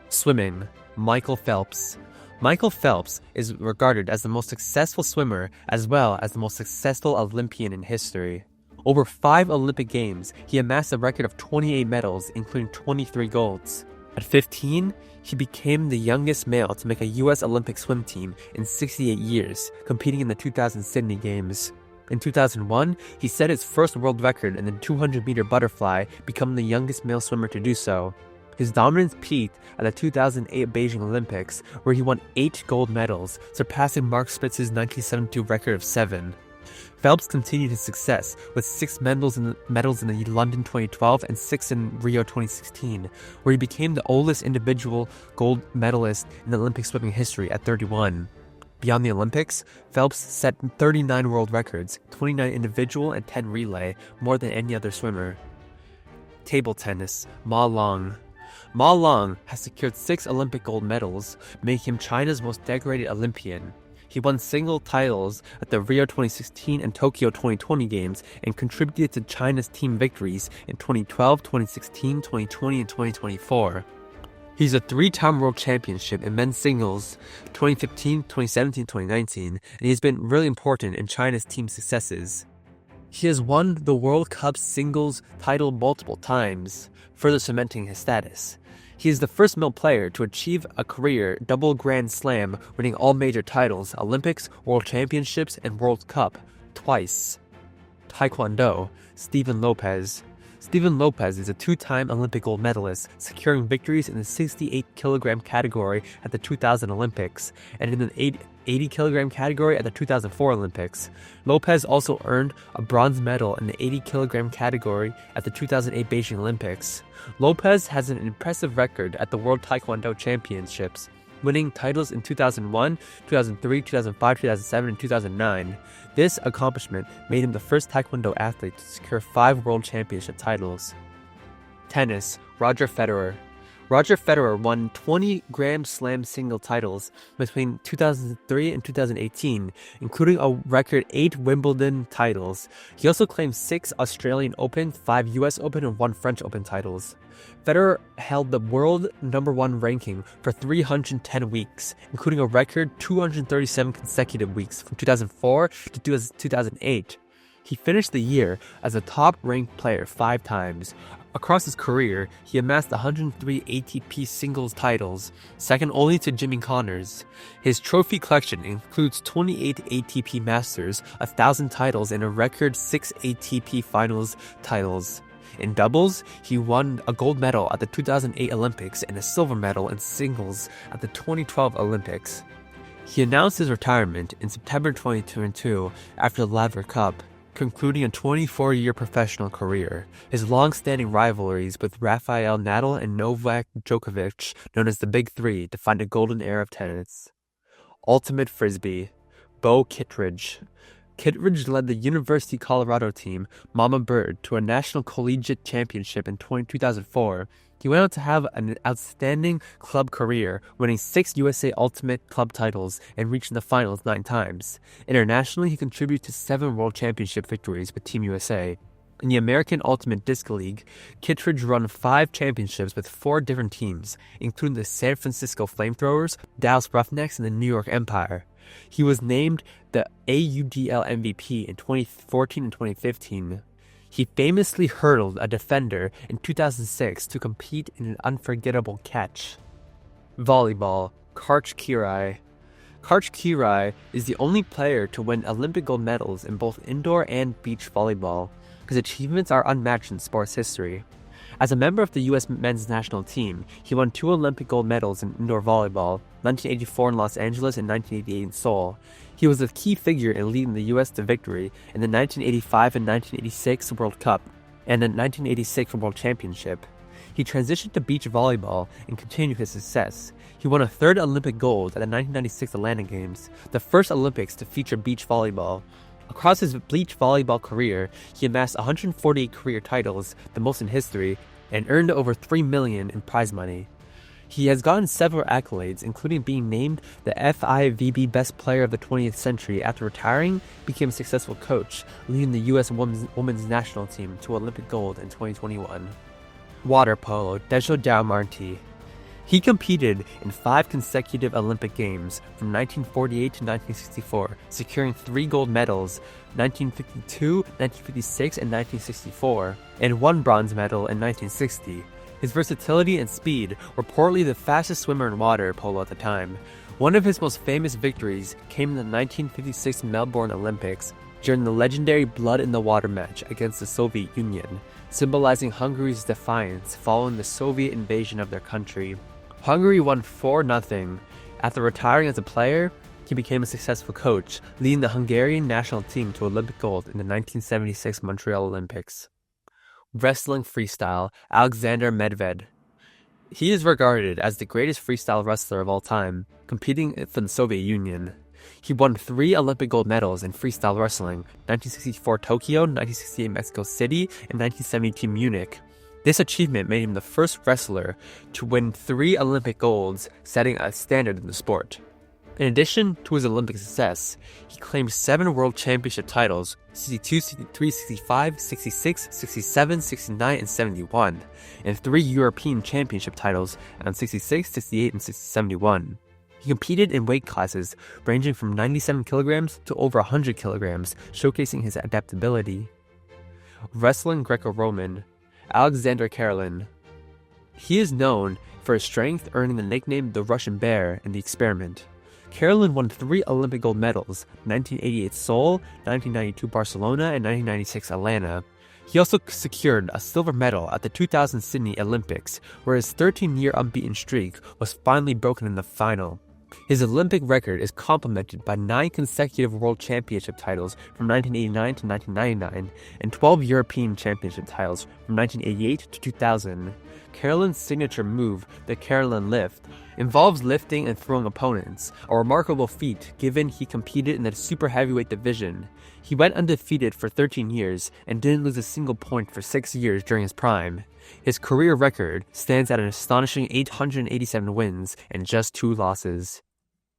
Swimming, Michael Phelps. Michael Phelps is regarded as the most successful swimmer as well as the most successful Olympian in history. Over 5 Olympic Games, he amassed a record of 28 medals, including 23 golds. At 15, he became the youngest male to make a U.S. Olympic swim team in 68 years, competing in the 2000 Sydney Games. In 2001, he set his first world record in the 200-meter butterfly, becoming the youngest male swimmer to do so. His dominance peaked at the 2008 Beijing Olympics, where he won 8 gold medals, surpassing Mark Spitz's 1972 record of 7. Phelps continued his success with 6 medals in the London 2012 and 6 in Rio 2016, where he became the oldest individual gold medalist in Olympic swimming history at 31. Beyond the Olympics, Phelps set 39 world records, 29 individual and 10 relay, more than any other swimmer. Table tennis, Ma Long. Ma Long has secured 6 Olympic gold medals, making him China's most decorated Olympian. He won single titles at the Rio 2016 and Tokyo 2020 Games and contributed to China's team victories in 2012, 2016, 2020, and 2024. He's a 3-time world championship in men's singles 2015, 2017, 2019, and he's been really important in China's team successes. He has won the World Cup singles title multiple times, further cementing his status. He is the first male player to achieve a career double Grand Slam, winning all major titles, Olympics, World Championships, and World Cup, twice. Taekwondo, Stephen Lopez. Stephen Lopez is a 2-time Olympic gold medalist, securing victories in the 68-kilogram category at the 2000 Olympics and in the 80-kilogram category at the 2004 Olympics. Lopez also earned a bronze medal in the 80-kilogram category at the 2008 Beijing Olympics. Lopez has an impressive record at the World Taekwondo Championships, winning titles in 2001, 2003, 2005, 2007, and 2009. This accomplishment made him the first Taekwondo athlete to secure 5 World Championship titles. Tennis, Roger Federer. Roger Federer won 20 Grand Slam single titles between 2003 and 2018, including a record 8 Wimbledon titles. He also claimed 6 Australian Open, 5 US Open, and 1 French Open titles. Federer held the world #1 ranking for 310 weeks, including a record 237 consecutive weeks from 2004 to 2008. He finished the year as a top-ranked player 5 times, Across his career, he amassed 103 ATP singles titles, second only to Jimmy Connors. His trophy collection includes 28 ATP Masters, 1,000 titles, and a record 6 ATP Finals titles. In doubles, he won a gold medal at the 2008 Olympics and a silver medal in singles at the 2012 Olympics. He announced his retirement in September 2022 after the Laver Cup, concluding a 24-year professional career. His long-standing rivalries with Rafael Nadal and Novak Djokovic, known as the Big Three, defined a golden era of tennis. Ultimate Frisbee. Bo Kittredge. Kittredge led the University of Colorado team, Mama Bird, to a national collegiate championship in 2004. He went on to have an outstanding club career, winning 6 USA Ultimate Club titles and reaching the finals 9 times. Internationally, he contributed to 7 World Championship victories with Team USA. In the American Ultimate Disc League, Kittredge won 5 championships with 4 different teams, including the San Francisco Flamethrowers, Dallas Roughnecks, and the New York Empire. He was named the AUDL MVP in 2014 and 2015. He famously hurdled a defender in 2006 to compete in an unforgettable catch. Volleyball. Karch Kiraly. Karch Kiraly is the only player to win Olympic gold medals in both indoor and beach volleyball. His achievements are unmatched in sports history. As a member of the U.S. men's national team, he won 2 Olympic gold medals in indoor volleyball, 1984 in Los Angeles and 1988 in Seoul. He was a key figure in leading the U.S. to victory in the 1985 and 1986 World Cup and the 1986 World Championship. He transitioned to beach volleyball and continued his success. He won a 3rd Olympic gold at the 1996 Atlanta Games, the first Olympics to feature beach volleyball. Across his beach volleyball career, he amassed 148 career titles, the most in history, and earned over $3 million in prize money. He has gotten several accolades, including being named the FIVB Best Player of the 20th Century after retiring, became a successful coach, leading the U.S. women's national team to Olympic gold in 2021. Water polo. Dejho Diamanti. He competed in 5 consecutive Olympic Games from 1948 to 1964, securing 3 gold medals, 1952, 1956, and 1964, and 1 bronze medal in 1960. His versatility and speed were reportedly the fastest swimmer in water polo at the time. One of his most famous victories came in the 1956 Melbourne Olympics during the legendary Blood in the Water match against the Soviet Union, symbolizing Hungary's defiance following the Soviet invasion of their country. Hungary won 4-0. After retiring as a player, he became a successful coach, leading the Hungarian national team to Olympic gold in the 1976 Montreal Olympics. Wrestling freestyle. Alexander Medved. He is regarded as the greatest freestyle wrestler of all time, competing for the Soviet Union. He won 3 Olympic gold medals in freestyle wrestling, 1964 Tokyo, 1968 Mexico City, and 1972 Munich. This achievement made him the first wrestler to win 3 Olympic golds, setting a standard in the sport. In addition to his Olympic success, he claimed 7 World Championship titles, 62, 63, 65, 66, 67, 69, and 71, and 3 European Championship titles on 66, 68, and 71. He competed in weight classes ranging from 97 kilograms to over 100 kilograms, showcasing his adaptability. Wrestling Greco-Roman. Alexander Karelin. He is known for his strength, earning the nickname the Russian Bear in the experiment. Karelin won 3 Olympic gold medals, 1988 Seoul, 1992 Barcelona, and 1996 Atlanta. He also secured a silver medal at the 2000 Sydney Olympics, where his 13-year unbeaten streak was finally broken in the final. His Olympic record is complemented by 9 consecutive World Championship titles from 1989 to 1999 and 12 European Championship titles from 1988 to 2000. Karelin's signature move, the Karelin Lift, involves lifting and throwing opponents, a remarkable feat given he competed in the super heavyweight division. He went undefeated for 13 years and didn't lose a single point for 6 years during his prime. His career record stands at an astonishing 887 wins and just 2 losses.